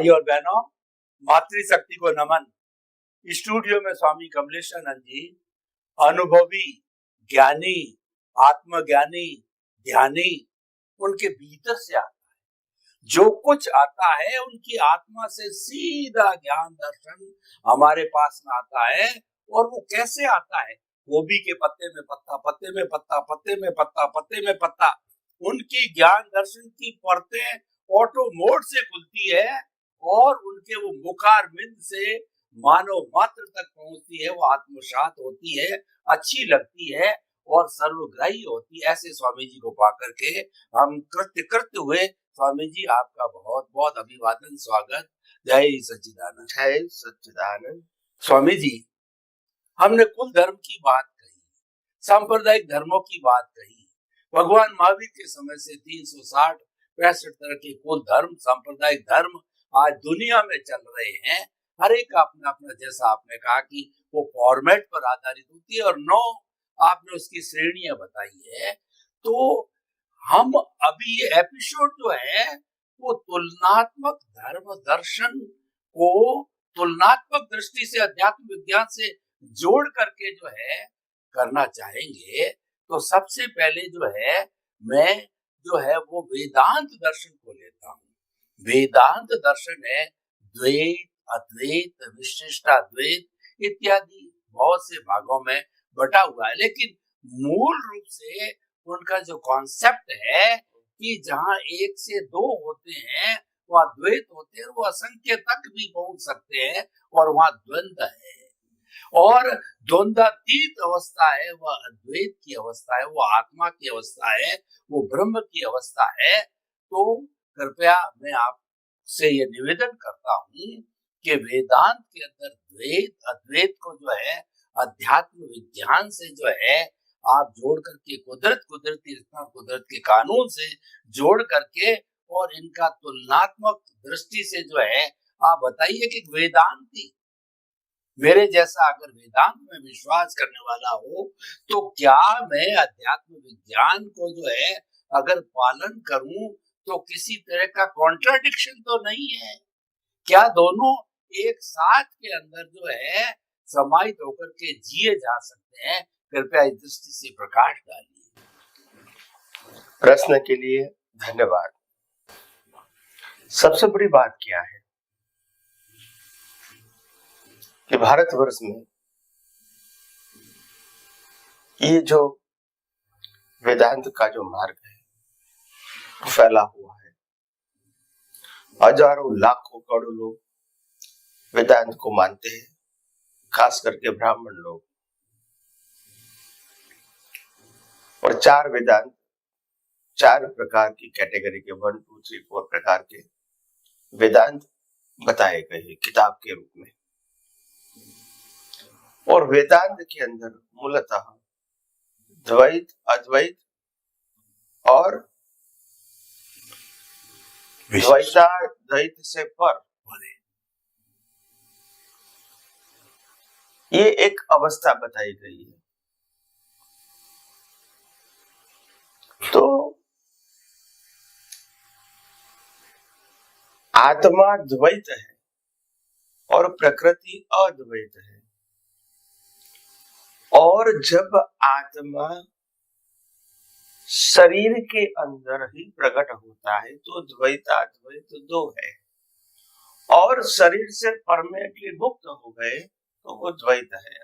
भाई और बहनों, मातृशक्ति को नमन। स्टूडियो में स्वामी कमलेशानंद जी अनुभवी, ज्ञानी, आत्मज्ञानी, ध्यानी, उनके भीतर से आता है। जो कुछ आता है उनकी आत्मा से सीधा ज्ञान दर्शन हमारे पास में आता है। और वो कैसे आता है? गोभी के पत्ते में पत्ता, पत्ते में पत्ता, पत्ते में पत्ता, पत्ते में पत्ता। उनकी ज्ञान दर्शन की परतें ऑटो मोड से खुलती है और उनके वो मुखारबिंद से मानव मात्र तक पहुंचती है। वो आत्मसात होती है, अच्छी लगती है और सर्वग्राही होती है। ऐसे स्वामी जी को पा करके हम कृत्य कृत्य हुए। स्वामी जी, आपका बहुत बहुत अभिवादन, स्वागत। जय सच्चिदानंद। जय सच्चिदानंद। स्वामी जी, हमने कुल धर्म की बात कही, सांप्रदायिक धर्मों की बात कही। भगवान महावीर के समय से 360-65 तरह के कुल धर्म, सांप्रदायिक धर्म आज दुनिया में चल रहे हैं। हर एक अपना अपना, जैसा आपने कहा कि वो फॉर्मेट पर आधारित होती है और 9 आपने उसकी श्रेणियां बताई है। तो हम अभी ये एपिसोड जो है वो तुलनात्मक धर्म दर्शन को तुलनात्मक दृष्टि से अध्यात्म विज्ञान से जोड़ करके जो है करना चाहेंगे। तो सबसे पहले जो है मैं जो है वो वेदांत दर्शन को लेता हूँ। वेदांत दर्शन है द्वैत, अद्वैत, विशिष्टाद्वैत इत्यादि बहुत से भागों में बटा हुआ है, लेकिन मूल रूप से उनका जो कॉन्सेप्ट है कि जहाँ 1 से 2 होते हैं वहाँ द्वैत होते हैं, वो असंख्य तक भी पहुंच सकते हैं और वहाँ द्वंद्व है। और द्वंद्वातीत अवस्था है, वह अद्वैत की अवस्था है, वो आत्मा की अवस्था है, वो ब्रह्म की अवस्था है। तो कृपया मैं आपसे ये निवेदन करता हूँ कि वेदांत के अंदर द्वैत अद्वैत को जो है अध्यात्म विज्ञान से जो है आप जोड़ करके कुदरती रचना, कुदरत के कानून से जोड़ करके और इनका तुलनात्मक दृष्टि से जो है आप बताइए कि वेदांती मेरे जैसा अगर वेदांत में विश्वास करने वाला हो तो क्या मैं अध्यात्म विज्ञान को जो है अगर पालन करूं तो किसी तरह का कॉन्ट्राडिक्शन तो नहीं है? क्या दोनों एक साथ के अंदर जो है समाहित होकर के जिए जा सकते हैं? कृपया इस दृष्टि से प्रकाश डालिए। प्रश्न के लिए धन्यवाद। सबसे बड़ी बात क्या है कि भारतवर्ष में ये जो वेदांत का जो मार्ग है फैला हुआ है। हजारों लाखों करोड़ों लोग वेदांत को मानते हैं, खास करके ब्राह्मण लोग। और 4 वेदांत, 4 प्रकार की कैटेगरी के 1, 2, 3, 4 प्रकार के वेदांत बताए गए हैं किताब के रूप में। और वेदांत के अंदर मूलतः द्वैत, अद्वैत और द्वैत से पर ये एक अवस्था बताई गई है। तो आत्मा द्वैत है और प्रकृति अद्वैत है। और जब आत्मा शरीर के अंदर ही प्रकट होता है तो द्वैताद्वैत 2 है। और शरीर से परमानेंटली मुक्त हो गए तो वो द्वैत है।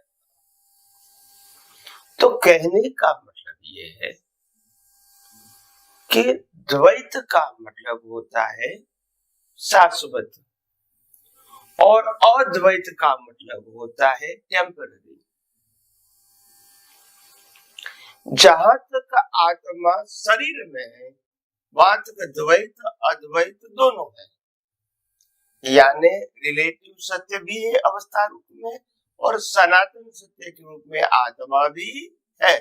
तो कहने का मतलब ये है कि द्वैत का मतलब होता है शाश्वत और अद्वैत का मतलब होता है टेम्पररी। जहां तक आत्मा शरीर में है वहां तक द्वैत अद्वैत दोनों है, यानी रिलेटिव सत्य भी है अवस्था रूप में और सनातन सत्य के रूप में आत्मा भी है।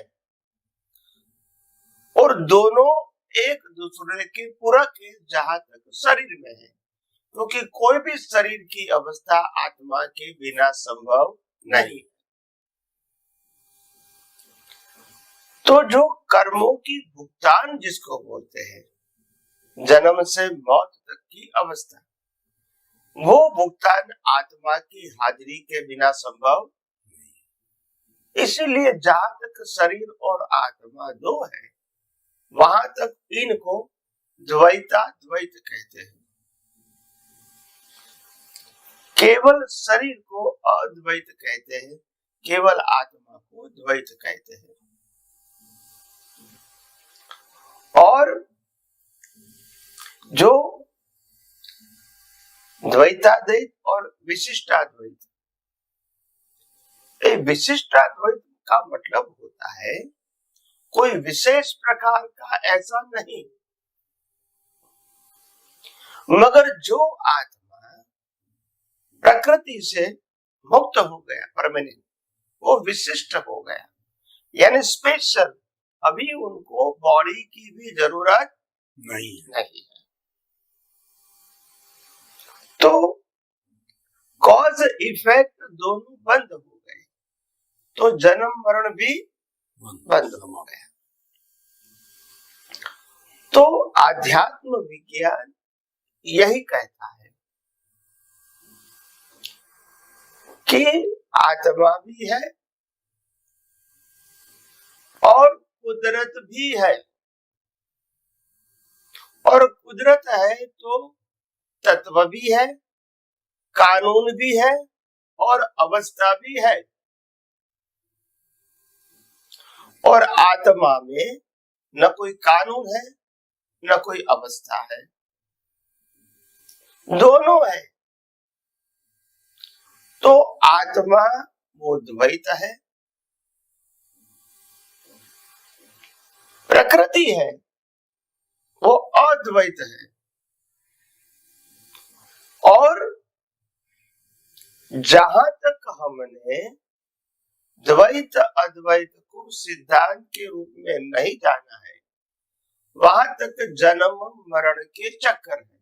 और दोनों एक दूसरे के पूरक है जहां तक शरीर में है, क्योंकि कोई भी शरीर की अवस्था आत्मा के बिना संभव नहीं। तो जो कर्मों की भुगतान जिसको बोलते हैं, जन्म से मौत तक की अवस्था, वो भुगतान आत्मा की हाजिरी के बिना संभव, इसलिए जहां तक शरीर और आत्मा दो है, वहां तक इनको द्वैत कहते हैं। केवल शरीर को अद्वैत कहते हैं, केवल आत्मा को द्वैत कहते हैं। और जो द्वैताद्वैत और विशिष्टाद्वैत, विशिष्टाद्वैत का मतलब होता है कोई विशेष प्रकार का ऐसा नहीं, मगर जो आत्मा प्रकृति से मुक्त हो गया, परमानेंट, वो विशिष्ट हो गया, यानी स्पेशल, अभी उनको बॉडी की भी जरूरत नहीं है। तो कॉज इफेक्ट दोनों बंद हो गए, तो जन्म मरण भी बंद हो गया। तो आध्यात्म विज्ञान यही कहता है कि आत्मा भी है और कुदरत भी है, और कुदरत है तो तत्व भी है, कानून भी है और अवस्था भी है। और आत्मा में न कोई कानून है न कोई अवस्था है, दोनों है। तो आत्मा वो द्वैत है, प्रकृति है वो अद्वैत है। और जहां तक हमने द्वैत अद्वैत को सिद्धांत के रूप में नहीं जाना है, वहां तक जन्म मरण के चक्कर है।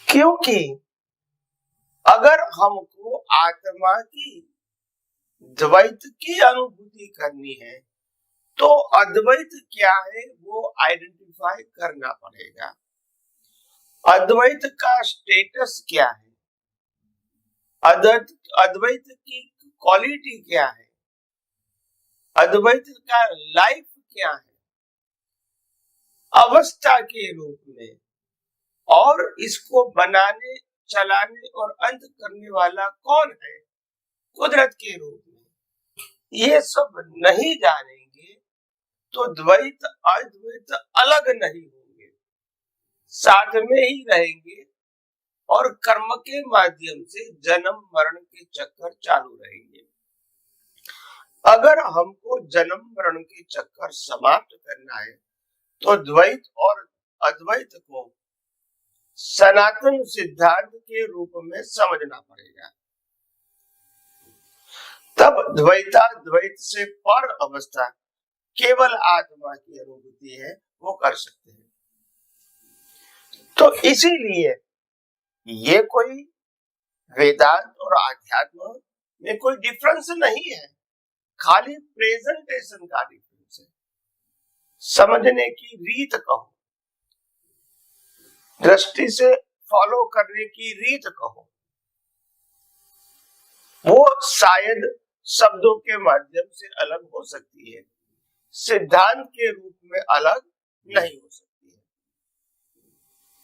क्योंकि अगर हमको आत्मा की द्वैत की अनुभूति करनी है तो अद्वैत क्या है वो आइडेंटिफाई करना पड़ेगा। अद्वैत का स्टेटस क्या है, अद्वैत की क्वालिटी क्या है, अद्वैत का लाइफ क्या है अवस्था के रूप में, और इसको बनाने चलाने और अंत करने वाला कौन है, कुदरत के रूप में। ये सब नहीं जानेंगे तो द्वैत अद्वैत अलग नहीं होंगे, साथ में ही रहेंगे और कर्म के माध्यम से जन्म मरण के चक्कर चालू रहेंगे। अगर हमको जन्म मरण के चक्कर समाप्त करना है तो द्वैत और अद्वैत को सनातन सिद्धांत के रूप में समझना पड़ेगा। तब द्वैताद्वैत से पर अवस्था केवल आत्मा की अनुभूति है, वो कर सकते हैं। तो इसीलिए ये कोई वेदांत और आध्यात्म में कोई डिफरेंस नहीं है, खाली प्रेजेंटेशन का डिफरेंस है, समझने की रीत कहो, दृष्टि से फॉलो करने की रीत कहो, वो शायद शब्दों के माध्यम से अलग हो सकती है, सिद्धांत के रूप में अलग नहीं हो सकती है।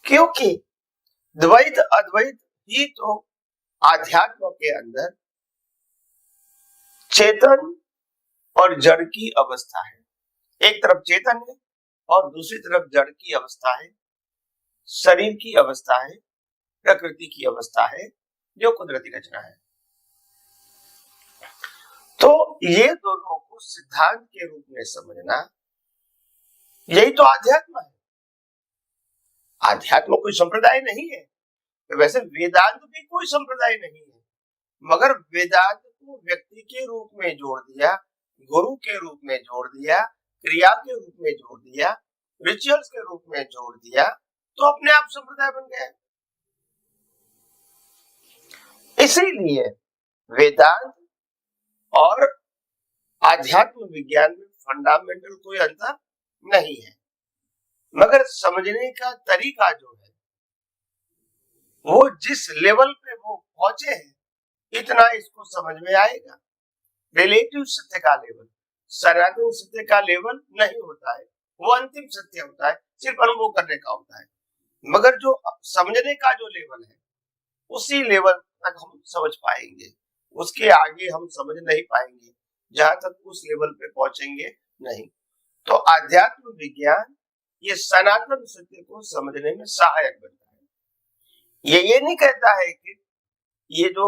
क्योंकि द्वैत अद्वैत ही तो आध्यात्म के अंदर चेतन और जड़ की अवस्था है। एक तरफ चेतन है और दूसरी तरफ जड़ की अवस्था है, शरीर की अवस्था है, प्रकृति की अवस्था है, जो कुदरती रचना है। तो ये दोनों को सिद्धांत के रूप में समझना, यही तो आध्यात्म है। आध्यात्म कोई संप्रदाय नहीं है, वैसे वेदांत भी कोई संप्रदाय नहीं है, मगर वेदांत को व्यक्ति के रूप में जोड़ दिया, गुरु के रूप में जोड़ दिया, क्रिया के रूप में जोड़ दिया, रिचुअल्स के रूप में जोड़ दिया, तो अपने आप संप्रदाय बन गया। इसीलिए वेदांत और आध्यात्म विज्ञान में फंडामेंटल कोई अंतर नहीं है, मगर समझने का तरीका जो है वो जिस लेवल पे वो पहुंचे हैं, इतना इसको समझ में आएगा। रिलेटिव सत्य का लेवल सनातन सत्य का लेवल नहीं होता है, वो अंतिम सत्य होता है, सिर्फ अनुभव करने का होता है। मगर जो समझने का जो लेवल है, उसी लेवल तक हम समझ पाएंगे, उसके आगे हम समझ नहीं पाएंगे, जहां तक उस लेवल पे पहुंचेंगे नहीं। तो आध्यात्म विज्ञान ये सनातन सत्य को समझने में सहायक बनता है। ये नहीं कहता है कि ये जो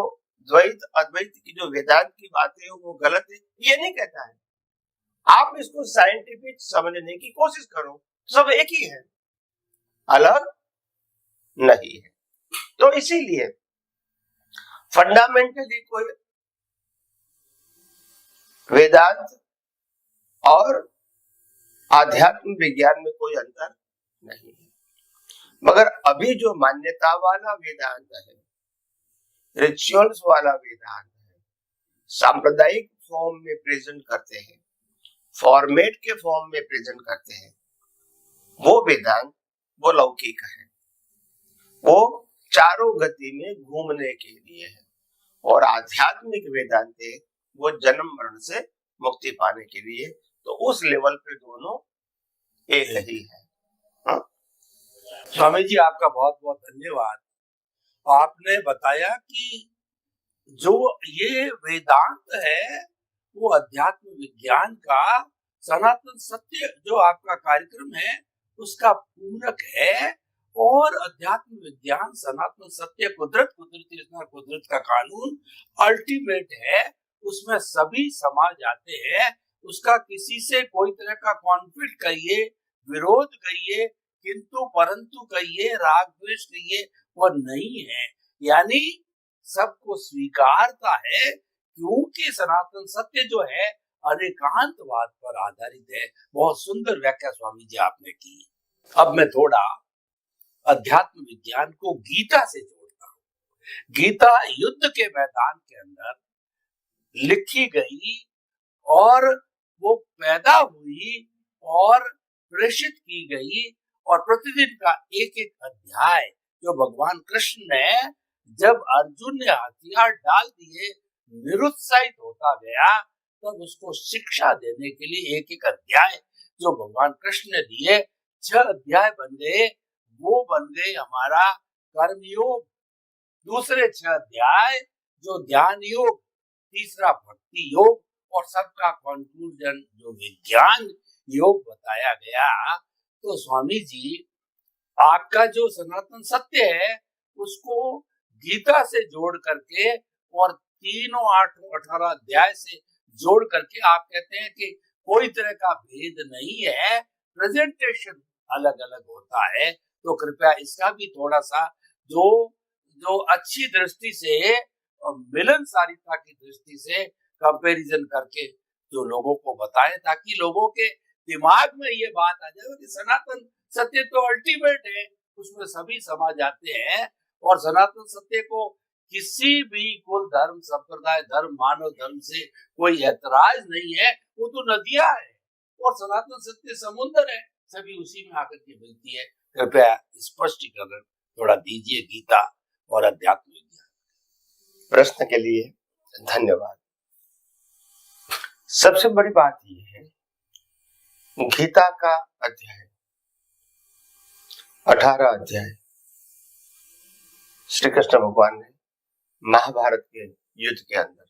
द्वैत अद्वैत की जो वेदांत की बातें है वो गलत है, ये नहीं कहता है। आप इसको साइंटिफिक समझने की कोशिश करो, सब एक ही है, अलग नहीं है। तो इसीलिए फंडामेंटली कोई वेदांत और आध्यात्म विज्ञान में कोई अंतर नहीं है। मगर अभी जो मान्यता वाला वेदांत है, रिचुअल्स वाला वेदांत है, सांप्रदायिक फॉर्म में प्रेजेंट करते हैं, फॉर्मेट के फॉर्म में प्रेजेंट करते हैं, वो वेदांत वो लौकिक है, वो चारों गति में घूमने के लिए है। और आध्यात्मिक वेदांत है वो जन्म मरण से मुक्ति पाने के लिए। तो उस लेवल पे दोनों एक ही है। हाँ? स्वामी जी आपका बहुत बहुत धन्यवाद। आपने बताया कि जो ये वेदांत है वो अध्यात्म विज्ञान का सनातन सत्य जो आपका कार्यक्रम है उसका पूरक है, और अध्यात्म विज्ञान सनातन सत्य कुदरत कुदरत का कानून अल्टीमेट है, उसमें सभी समा जाते हैं। उसका किसी से कोई तरह का कॉन्फ्लिक्ट कहिए, विरोध कहिए, किंतु परंतु कहिए, राग द्वेष कहिए, वो नहीं है। यानी सबको स्वीकारता है, क्योंकि सनातन सत्य जो है अनेकांतवाद पर आधारित है। बहुत सुंदर व्याख्या स्वामी जी आपने की। अब मैं थोड़ा अध्यात्म विज्ञान को गीता से जोड़ता हूँ। गीता युद्ध के मैदान के अंदर लिखी गई और वो पैदा हुई और प्रेषित की गई, और प्रतिदिन का एक एक अध्याय जो भगवान कृष्ण ने जब अर्जुन ने हथियार डाल दिए निरुत्साहित होता गया, तब उसको शिक्षा देने के लिए एक एक अध्याय जो भगवान कृष्ण ने दिए, 6 अध्याय बन गए। वो बन गए हमारा कर्मयोग, दूसरे 6 अध्याय जो ध्यान योग, तीसरा भक्ति योग, और सबका कंक्लूजन जो विज्ञान योग बताया गया। तो स्वामी जी आपका जो सनातन सत्य है उसको गीता से जोड़ करके और तीनों 8-18 अध्याय से जोड़ करके आप कहते हैं कि कोई तरह का भेद नहीं है, प्रेजेंटेशन अलग अलग होता है। तो कृपया इसका भी थोड़ा सा जो अच्छी दृष्टि से, मिलनसारिता की दृष्टि से कंपैरिजन करके जो लोगों को बताएं, ताकि लोगों के दिमाग में ये बात आ जाए कि सनातन सत्य तो अल्टीमेट है, उसमें सभी समा जाते हैं। और सनातन सत्य को किसी भी कुल धर्म संप्रदाय धर्म मानव धर्म से कोई ऐतराज नहीं है। वो तो नदियां है और सनातन सत्य समुद्र है, सभी उसी में आकर के मिलती है। कृपया स्पष्टीकरण थोड़ा दीजिए गीता और अध्यात्म विज्ञान। प्रश्न के लिए धन्यवाद। सबसे बड़ी बात यह है, गीता का अध्याय 18 अध्याय श्री कृष्ण भगवान ने महाभारत के युद्ध के अंदर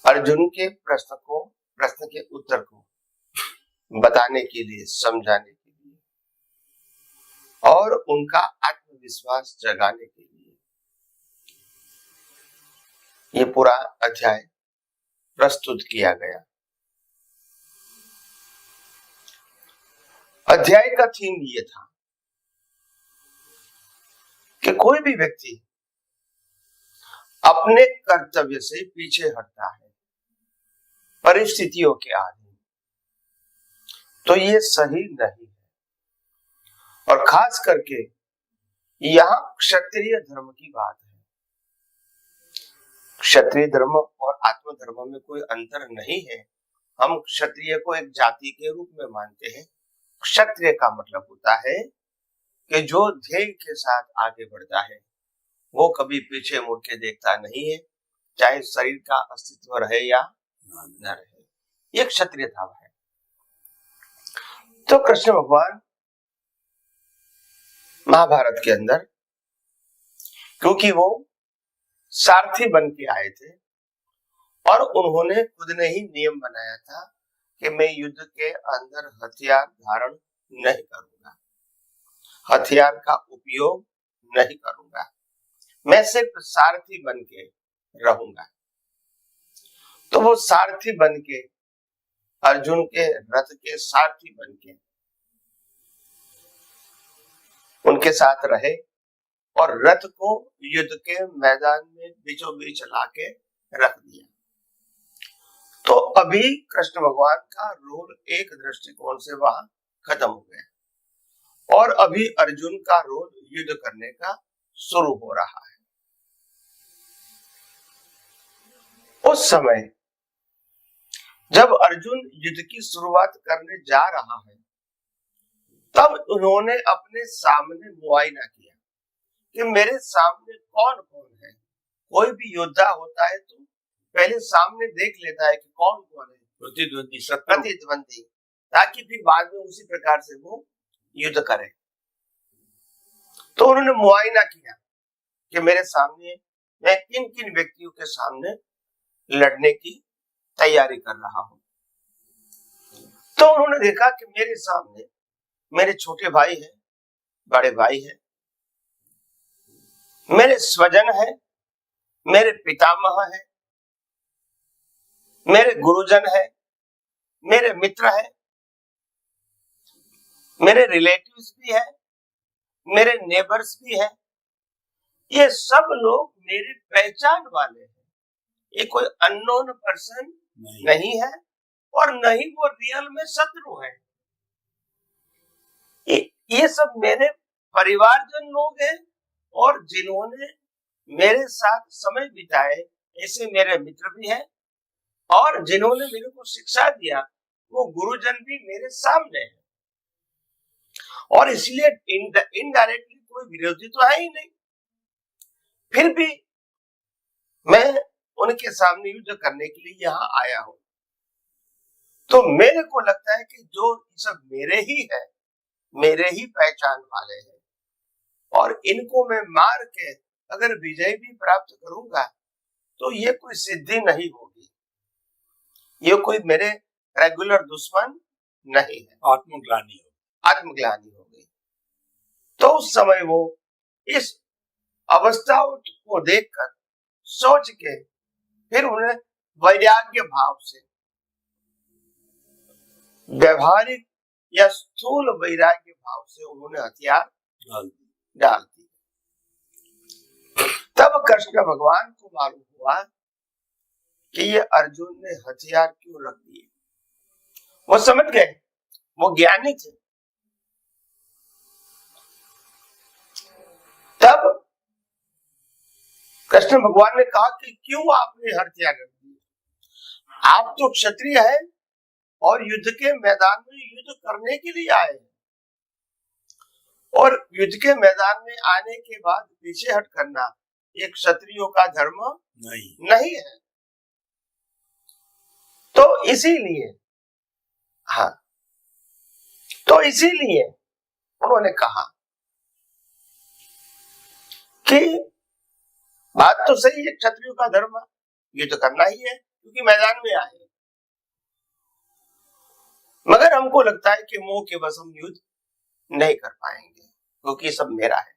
अर्जुन के प्रश्न के उत्तर को बताने के लिए, समझाने के लिए और उनका आत्मविश्वास जगाने के लिए ये पूरा अध्याय प्रस्तुत किया गया। अध्याय का थीम ये था कि कोई भी व्यक्ति अपने कर्तव्य से पीछे हटता है परिस्थितियों के आधीन, तो ये सही नहीं है। और खास करके यहाँ क्षत्रिय धर्म की बात है। क्षत्रिय धर्म और आत्म धर्म में कोई अंतर नहीं है। हम क्षत्रिय को एक जाति के रूप में मानते हैं। क्षत्रिय का मतलब होता है कि जो ध्येय के साथ आगे बढ़ता है वो कभी पीछे मुड़ के देखता नहीं है, चाहे शरीर का अस्तित्व रहे या न रहे। ये क्षत्रिय भाव है। तो कृष्ण भगवान महाभारत के अंदर, क्योंकि वो सारथी बन के आए थे और उन्होंने खुद ने ही नियम बनाया था कि मैं युद्ध के अंदर हथियार धारण नहीं करूंगा, हथियार का उपयोग नहीं करूंगा, मैं सिर्फ सारथी बन के रहूंगा। तो वो सारथी बन के, अर्जुन के रथ के सारथी बन के उनके साथ रहे और रथ को युद्ध के मैदान में बीचों बीच ला के रख दिया। तो अभी कृष्ण भगवान का रोल एक दृष्टिकोण से वहां खत्म हो गया और अभी अर्जुन का रोल युद्ध करने का शुरू हो रहा है। उस समय जब अर्जुन युद्ध की शुरुआत करने जा रहा है, तब उन्होंने अपने सामने मुआयना किया कि मेरे सामने कौन कौन है। कोई भी योद्धा होता है तो पहले सामने देख लेता है कि कौन कौन है प्रतिद्वंदी, ताकि फिर बाद में उसी प्रकार से वो युद्ध करे। तो उन्होंने मुआयना किया कि मेरे सामने मैं किन किन व्यक्तियों के सामने लड़ने की तैयारी कर रहा हूं। तो उन्होंने देखा कि मेरे सामने मेरे छोटे भाई हैं, बड़े भाई हैं, मेरे स्वजन हैं, मेरे पितामह हैं, मेरे गुरुजन हैं, मेरे मित्र हैं, मेरे रिलेटिव्स भी हैं, मेरे नेबर्स भी हैं। ये सब लोग मेरे पहचान वाले हैं। ये कोई अननोन पर्सन नहीं है और नहीं वो रियल में शत्रु है। ये सब मेरे परिवारजन लोग हैं और जिन्होंने मेरे साथ समय बिताए ऐसे मेरे मित्र भी हैं और जिन्होंने मेरे को शिक्षा दिया वो गुरुजन भी मेरे सामने है। और इसलिए इनडायरेक्टली कोई विरोधी तो है ही नहीं, फिर भी मैं उनके सामने युद्ध करने के लिए यहाँ आया हूं। तो मेरे को लगता है कि जो सब मेरे ही है, मेरे ही पहचान वाले हैं और इनको मैं मार के अगर विजय भी प्राप्त करूंगा तो ये कोई सिद्धि नहीं होगी, ये कोई मेरे रेगुलर दुश्मन नहीं है। आत्मग्लानि हो गई। तो उस समय वो इस अवस्था को देखकर सोच के फिर उन्हें वैराग्य भाव से, व्यवहारिक या स्थूल वैराग्य भाव से उन्होंने हथियार डाल दी। तब कृष्ण भगवान को मालूम हुआ कि ये अर्जुन ने हथियार क्यों रख दिए। वो समझ गए, वो ज्ञानी थे। तब कृष्ण भगवान ने कहा कि क्यों आपने हथियार रख दिए? आप तो क्षत्रिय हैं और युद्ध के मैदान में युद्ध करने के लिए आए हैं और युद्ध के मैदान में आने के बाद पीछे हट करना एक क्षत्रियों का धर्म नहीं है। तो इसीलिए इसीलिए उन्होंने कहा कि बात तो सही है, क्षत्रियों का धर्म युद्ध करना ही है क्योंकि मैदान में आए, मगर हमको लगता है कि मोह के बस हम युद्ध नहीं कर पाएंगे क्योंकि सब मेरा है।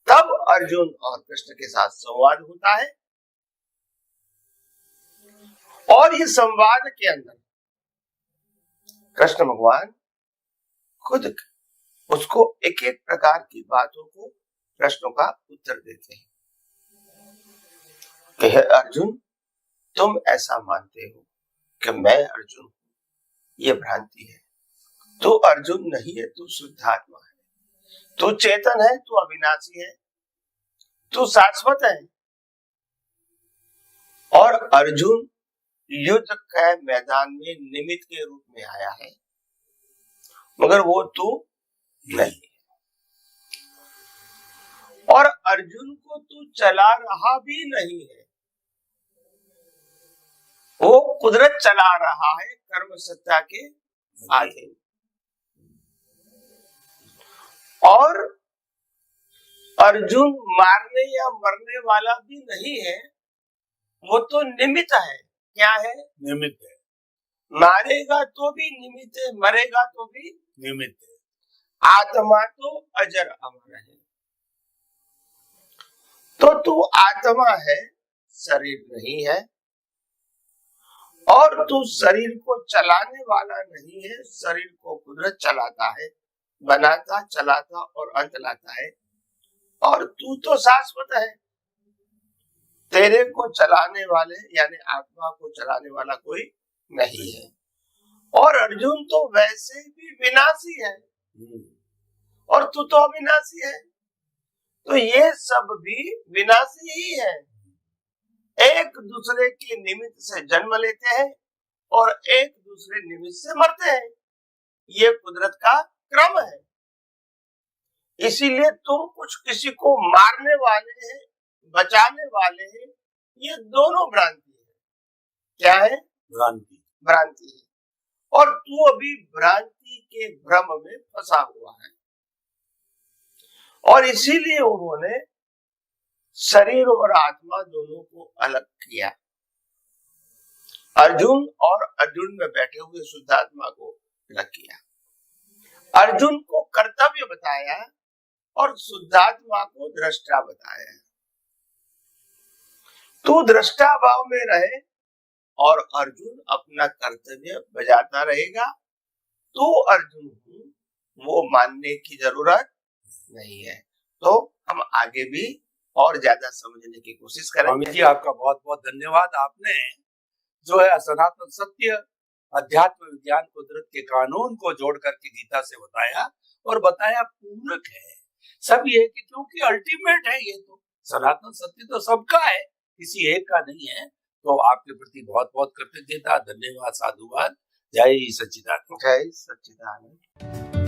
तब अर्जुन और कृष्ण के साथ संवाद होता है और इस संवाद के अंदर कृष्ण भगवान खुद उसको एक एक प्रकार की बातों को, प्रश्नों का उत्तर देते हैं कि हे अर्जुन, तुम ऐसा मानते हो कि मैं अर्जुन हूं, ये भ्रांति है। तू अर्जुन नहीं है, तू शुद्धात्मा है, तू चेतन है, तू अविनाशी है, तू शाश्वत है। और अर्जुन युद्ध के मैदान में निमित्त के रूप में आया है, मगर वो तू नहीं है। और अर्जुन को तू चला रहा भी नहीं है, वो कुदरत चला रहा है कर्म सत्ता के अधीन। और अर्जुन मारने या मरने वाला भी नहीं है, वो तो निमित्त है। क्या है? निमित्त है। मारेगा तो भी निमित्त है, मरेगा तो भी निमित्त है। आत्मा तो अजर अमर है। तो तू आत्मा है, शरीर नहीं है, और तू शरीर को चलाने वाला नहीं है। शरीर को कुदरत चलाता है, बनाता, चलाता और अंत लाता है। और तू तो शाश्वत है, तेरे को चलाने वाले यानी आत्मा को चलाने वाला कोई नहीं है। और अर्जुन तो वैसे भी विनाशी है और तू तो अविनाशी है, तो ये सब भी विनाशी ही है। एक दूसरे के निमित्त से जन्म लेते हैं और एक दूसरे निमित्त से मरते हैं। ये कुदरत का क्रम है। इसीलिए तुम कुछ किसी को मारने वाले हैं, बचाने वाले हैं, ये दोनों भ्रांति है। क्या है? भ्रांति है। और तू अभी भ्रांति के भ्रम में फंसा हुआ है। और इसीलिए उन्होंने शरीर और आत्मा दोनों को अलग किया। अर्जुन और अर्जुन में बैठे हुए शुद्धात्मा को अलग किया। अर्जुन को कर्तव्य बताया और शुद्धात्मा को दृष्टा बताया। तू दृष्टा भाव में रहे और अर्जुन अपना कर्तव्य बजाता रहेगा। तू अर्जुन हूं, वो मानने की जरूरत नहीं है। तो हम आगे भी और ज्यादा समझने की कोशिश करेंगे। स्वामी जी, आपका बहुत बहुत धन्यवाद। आपने जो है सनातन सत्य, अध्यात्म विज्ञान, कुदरत के कानून को जोड़ करके गीता से बताया और बताया पूरक है। सब ये कि क्योंकि अल्टीमेट है, ये तो सनातन सत्य तो सबका है, किसी एक का नहीं है। तो आपके प्रति बहुत बहुत कृतज्ञता, धन्यवाद, साधुवाद। जय सच्चिदानंद। जय सच्चिदानंद।